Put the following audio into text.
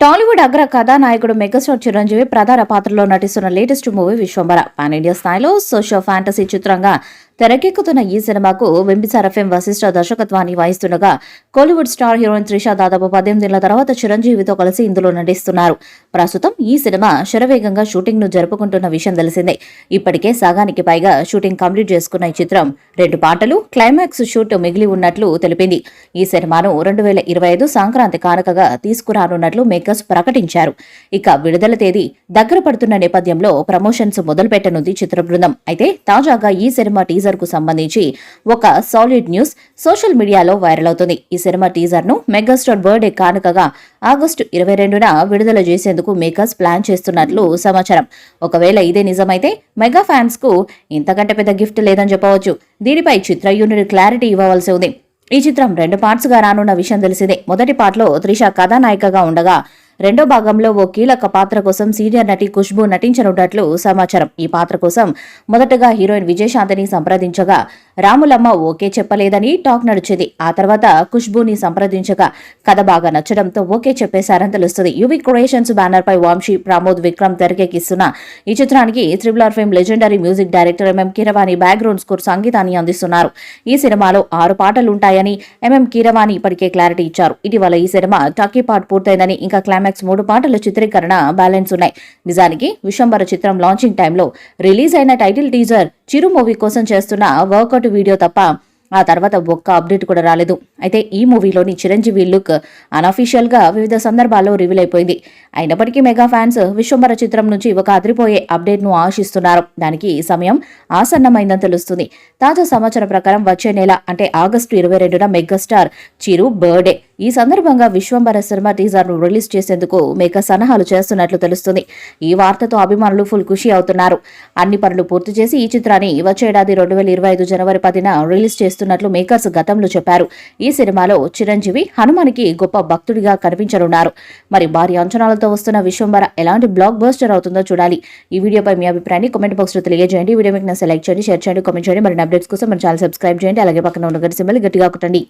టాలీవుడ్ అగ్ర కథానాయకుడు మెగాస్టార్ చిరంజీవి ప్రధాన పాత్రలో నటిస్తున్న latest movie Vishwambhara pan India స్థాయిలో సోషల్ ఫ్యాంటసీ చిత్రంగా తెరకెక్కుతున్న ఈ సినిమాకు బింబిసార ఫిల్మ్ వశిష్ఠ దర్శకత్వాన్ని వహిస్తుండగా కోలీవుడ్ స్టార్ హీరోయిన్ త్రిష దాదాపు 18 ఏళ్ల తర్వాత చిరంజీవితో కలిసి ఇందులో నటిస్తున్నారు. ప్రస్తుతం ఈ సినిమా శరవేగంగా షూటింగ్ ను జరుపుకుంటున్న విషయం తెలిసిందే. ఇప్పటికే సగానికి పైగా షూటింగ్ కంప్లీట్ చేసుకున్న ఈ చిత్రం 2 పాటలు క్లైమాక్స్ షూట్ మిగిలి ఉన్నట్లు తెలిపింది. ఈ సినిమాను 2025 సంక్రాంతి కానుకగా తీసుకురానున్నట్లు మేకర్స్ ప్రకటించారు. ఇక విడుదల తేదీ దగ్గర పడుతున్న నేపథ్యంలో ప్రమోషన్స్ మొదలుపెట్టనుంది చిత్ర బృందం. అయితే తాజాగా ఈ సినిమా టీజర్ కు సంబంధించి ఒక సాలిడ్ న్యూస్ సోషల్ మీడియాలో వైరల్ అవుతుంది. ఈ సినిమా టీజర్ ను మెగాస్టార్ బర్త్డే కానుకగా ఆగస్టు 22న విడుదల చేసేందుకు మేకర్స్ ప్లాన్ చేస్తున్నట్లు సమాచారం. ఒకవేళ ఇదే నిజమైతే మెగా ఫ్యాన్స్ కు ఇంతకంటే పెద్ద గిఫ్ట్ లేదని చెప్పవచ్చు. దీనిపై చిత్ర యూనిట్ క్లారిటీ ఇవ్వవలసి ఉంది. ఈ చిత్రం 2 పార్ట్స్ గా రానున్న విషయం తెలిసిందే. మొదటి పార్ట్లో త్రిష కథానాయికగా ఉండగా రెండో భాగంలో ఓ కీలక పాత్ర కోసం సీనియర్ నటి ఖుష్బూ నటించనున్నట్లు సమాచారం. ఈ పాత్ర కోసం మొదటగా హీరోయిన్ విజయశాంతిని సంప్రదించగా రాములమ్మ ఓకే చెప్పలేదని టాక్ నడిచింది. ఆ తర్వాత ఖుష్బూని సంప్రదించగా కథ బాగా నచ్చడంతో ఓకే చెప్పేశారని తెలుస్తుంది. యువి క్రియేషన్స్ బ్యానర్ పై వంశీ ప్రమోద్ విక్రమ్ తెరకెక్కిస్తున్న ఈ చిత్రానికి triple R fame legendary music director MM Keeravani background score సంగీతాన్ని అందిస్తున్నారు. ఈ సినిమాలో 6 పాటలుంటాయని ఎంఎం కీరవాణి ఇప్పటికే క్లారిటీ ఇచ్చారు. ఇటీవల ఈ సినిమా టక్కీ పార్ట్ పూర్తయిందని ఇంకా క్లైమాక్స్ 3 పాటల చిత్రీకరణ బ్యాలెన్స్ ఉన్నాయి. నిజానికి విశ్వంబర చిత్రం లాంచింగ్ టైంలో రిలీజ్ అయిన టైటిల్ టీజర్ చిరు మూవీ కోసం చేస్తున్న వర్కౌట్ వీడియో తప్ప ఆ తర్వాత ఒక్క అప్డేట్ కూడా రాలేదు. అయితే ఈ మూవీలోని చిరంజీవి లుక్ అనఫీషియల్ గా వివిధ సందర్భాల్లో రివీల్ అయిపోయింది. అయినప్పటికీ మెగా ఫ్యాన్స్ విశ్వంబర చిత్రం నుంచి ఒక అదిరిపోయే అప్డేట్ ను ఆశిస్తున్నారు. దానికి సమయం ఆసన్నమైందని తెలుస్తుంది. తాజా సమాచారం ప్రకారం వచ్చే నెల అంటే ఆగస్టు 22న మెగాస్టార్ చిరు బర్త్డే. ఈ సందర్భంగా విశ్వంబర సినిమా టీజర్ ను రిలీజ్ చేసేందుకు మేక సన్నాహాలు చేస్తున్నట్లు తెలుస్తుంది. ఈ వార్తతో అభిమానులు ఫుల్ ఖుషి అవుతున్నారు. అన్ని పనులు పూర్తి చేసి ఈ చిత్రాన్ని వచ్చే ఏడాది 2025 జనవరి 10న రిలీజ్ చేస్తున్నట్లు మేకర్స్ గతంలో చెప్పారు. ఈ సినిమాలో చిరంజీవి హనుమానికి గొప్ప భక్తుడిగా కనిపించనున్నారు. మరి భారీ అంచనాలతో వస్తున్న విశ్వంబర ఎలాంటి బ్లాక్ బస్టర్ అవుతుందో చూడాలి. ఈ వీడియోపై మీ అభిప్రాయాన్ని కామెంట్ బాక్స్ లో తెలియజేయండి. వీడియో మీకు నచ్చితే లైక్ చేయండి, షేర్ చేయండి, కామెంట్ చేయండి. మరిన్ని అప్డేట్స్ కోసం మన ఛానల్ సబ్స్క్రైబ్ చేయండి. అలాగే పక్కన ఉన్న గంట సింబల్ గట్టిగా కొట్టండి.